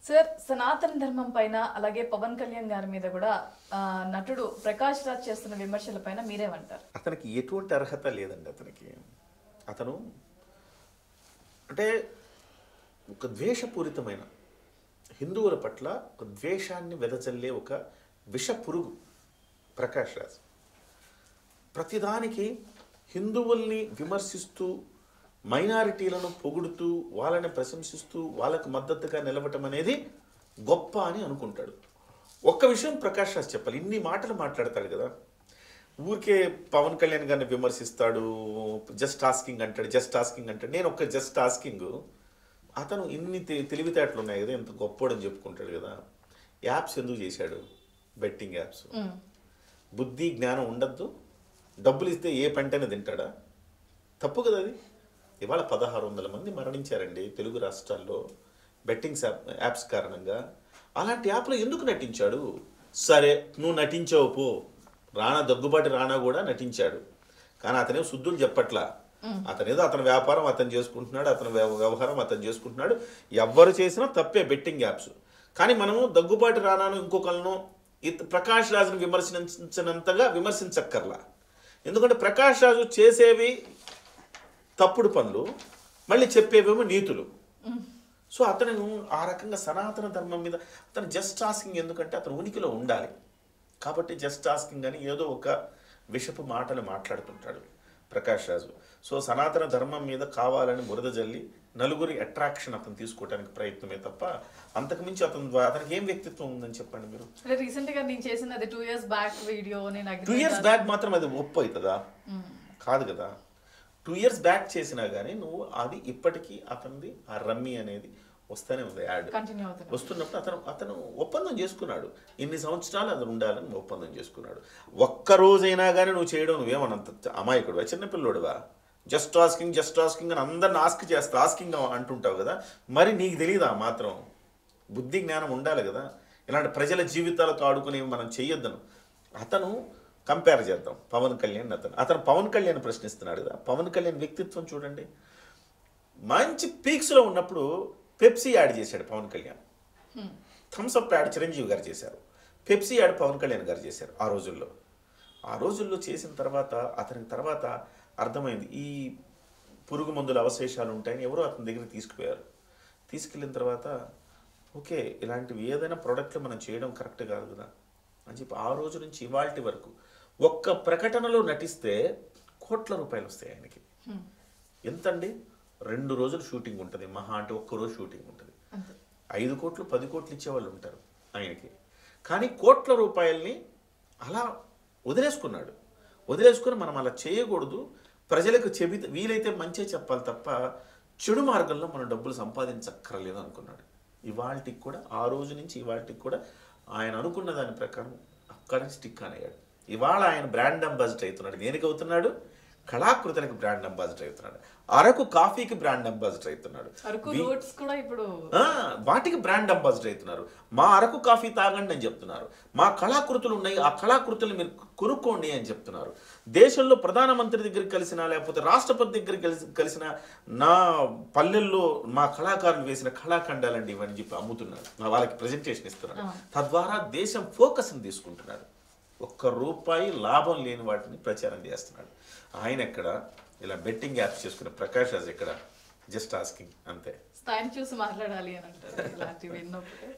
Sir సనాతన ధర్మం పైన అలాగే పవన్ కళ్యాణ్ గారి మీద కూడా నటుడు ప్రకాష్ రాజ్ చేస్తున్న విమర్శల పైన మీరేమంటారు? అతనికి ఎటువంటి అర్హత లేదండి. అతను అంటే ఒక ద్వేషపూరితమైన హిందువుల పట్ల ఒక ద్వేషాన్ని వెదజల్లే ఒక విష పురుగు ప్రకాష్ రాజ్. ప్రతిదానికి హిందువుల్ని విమర్శిస్తూ మైనారిటీలను పొగుడుతూ వాళ్ళని ప్రశంసిస్తూ వాళ్ళకు మద్దతుగా నిలవటం అనేది గొప్ప అని అనుకుంటాడు. ఒక్క విషయం ప్రకాష్ రాజ్ చెప్పాలి, ఇన్ని మాటలు మాట్లాడతాడు కదా, ఊరికే పవన్ కళ్యాణ్ గారిని విమర్శిస్తాడు, జస్ట్ ఆస్కింగ్ అంటాడు. నేను ఒక జస్ట్ ఆస్కింగ్, అతను ఇన్ని తెలివితేటలు ఉన్నాయి కదా, ఎంత గొప్పోడని చెప్పుకుంటాడు కదా. యాప్స్ ఎందుకు చేశాడు? Betting apps. బుద్ధి జ్ఞానం ఉండద్దు, డబ్బులు ఇస్తే ఏ పంటనే తింటాడా? తప్పు కదా అది. ఇవాళ 1600 మంది మరణించారండి తెలుగు రాష్ట్రాల్లో బెట్టింగ్ యాప్స్ కారణంగా. అలాంటి యాప్లో ఎందుకు నటించాడు? సరే నువ్వు నటించావు పో, దగ్గుబాటి రానా కూడా నటించాడు, కానీ అతనే శుద్ధులు చెప్పట్లా. అతనేదో అతని వ్యాపారం అతను చేసుకుంటున్నాడు, అతని వ్యవహారం అతను చేసుకుంటున్నాడు. ఎవరు చేసినా తప్పే బెట్టింగ్ యాప్స్. కానీ మనము దగ్గుబాటి రానాను ఇంకొకళ్ళను ప్రకాష్ రాజును విమర్శించినంతగా విమర్శించక్కర్లా. ఎందుకంటే ప్రకాష్ రాజు చేసేవి తప్పుడు పనులు, మళ్ళీ చెప్పేవేమో నీతులు. సో అతను ఆ రకంగా సనాతన ధర్మం మీద అతను జస్ట్ ఆస్కింగ్, ఎందుకంటే అతను ఉనికిలో ఉండాలి కాబట్టి జస్ట్ ఆస్కింగ్ అని ఏదో ఒక విషపు మాటలు మాట్లాడుతుంటాడు ప్రకాష్ రాజు. సో సనాతన ధర్మం మీద కావాలని బురద జల్లి నలుగురి అట్రాక్షన్ అతను తీసుకోవడానికి ప్రయత్నమే తప్ప అంతకుమించి అతనికి ఏం వ్యక్తిత్వం ఉందని చెప్పండి మీరు. రీసెంట్ గా నేను చేసినది 2 years back video. 2 years back మాత్రం అది ఒప్పు అవుతుందా? కాదు కదా. 2 years బ్యాక్ చేసినా కానీ నువ్వు అది ఇప్పటికీ అతనిది ఆ రమ్మీ అనేది వస్తూనే ఉంది, యాడ్ వస్తున్నప్పుడు అతను ఒప్పందం చేసుకున్నాడు. ఇన్ని సంవత్సరాలు అతను ఉండాలని ఒప్పందం చేసుకున్నాడు. ఒక్క రోజైనా కానీ నువ్వు చేయడం నువ్వేమన్నంత అమాయకుడువా, చిన్నపిల్లోడువా? జస్ట్ ఆస్కింగ్ అని అందరిని ఆస్కింగ్ అంటుంటావు కదా, మరి నీకు తెలియదా మాత్రం? బుద్ధి జ్ఞానం ఉండాలి కదా. ఇలాంటి ప్రజల జీవితాలతో ఆడుకునేవి మనం చెయ్యొద్దను. అతను కంపేర్ చేద్దాం పవన్ కళ్యాణ్. అతను పవన్ కళ్యాణ్ ప్రశ్నిస్తున్నాడు కదా. పవన్ కళ్యాణ్ వ్యక్తిత్వం చూడండి. మంచి పీక్స్లో ఉన్నప్పుడు పెప్సీ యాడ్ చేశాడు పవన్ కళ్యాణ్. థమ్స్అప్ యాడ్ చిరంజీవి గారు చేశారు. పెప్సీ యాడ్ పవన్ కళ్యాణ్ గారు చేశారు. ఆ రోజుల్లో చేసిన తర్వాత అతనికి తర్వాత అర్థమైంది ఈ పురుగు మందుల అవశేషాలు ఉంటాయని. ఎవరో అతని దగ్గరికి తీసుకెళ్ళిన తర్వాత ఓకే ఇలాంటివి ఏదైనా ప్రోడక్ట్లు మనం చేయడం కరెక్ట్ కాదు కదా అని చెప్పి ఆ రోజు నుంచి ఇవాల్టి వరకు ఒక్క ప్రకటనలో నటిస్తే కోట్ల రూపాయలు వస్తాయి ఆయనకి. ఎంతండి? 2 రోజులు షూటింగ్ ఉంటుంది, మహా అంటే ఒక్కరోజు షూటింగ్ ఉంటుంది. 5 కోట్లు 10 కోట్లు ఇచ్చేవాళ్ళు ఉంటారు ఆయనకి. కానీ కోట్ల రూపాయల్ని అలా వదిలేసుకుని మనం అలా చేయకూడదు. ప్రజలకు వీలైతే మంచిగా చెప్పాలి తప్ప చెడు మార్గంలో మనం డబ్బులు సంపాదించక్కర్లేదు అనుకున్నాడు. ఇవాళకి కూడా ఆ రోజు నుంచి ఇవాళకి కూడా ఆయన అనుకున్న దాని ప్రకారం అక్కడ స్టిక్ అయ్యాడు. ఇవాళ ఆయన బ్రాండ్ అంబాసిడర్ అవుతున్నాడు. దేనికి అవుతున్నాడు? కళాకృతులకు బ్రాండ్ అంబాసిడర్ అవుతున్నాడు. అరకు కాఫీకి బ్రాండ్ అంబాసిడర్ అవుతున్నాడు. వాటికి బ్రాండ్ అంబాసిడర్ అవుతున్నారు. మా అరకు కాఫీ తాగండి అని చెప్తున్నారు. మా కళాకృతులు ఉన్నాయి, ఆ కళాకృతులు మీరు కొనుక్కోండి అని చెప్తున్నారు. దేశంలో ప్రధానమంత్రి దగ్గరికి కలిసినా లేకపోతే రాష్ట్రపతి దగ్గరికి కలిసిన నా పల్లెల్లో మా కళాకారులు వేసిన కళాఖండాలండి ఇవన్నీ చెప్పి అమ్ముతున్నారు, వాళ్ళకి ప్రజెంటేషన్ ఇస్తున్నారు. తద్వారా దేశం ఫోకస్ని తీసుకుంటున్నాడు. ₹1 లాభం లేని వాటిని ప్రచారం చేస్తున్నాడు. ఆయన ఎక్కడ ఇలా బెట్టింగ్ యాప్స్ చేసుకునే ప్రకాష్ రాజ్ ఎక్కడ జస్ట్ ఆస్కింగ్ అంతే. స్థాయిని చూసి మాట్లాడాలి అని అంటారు.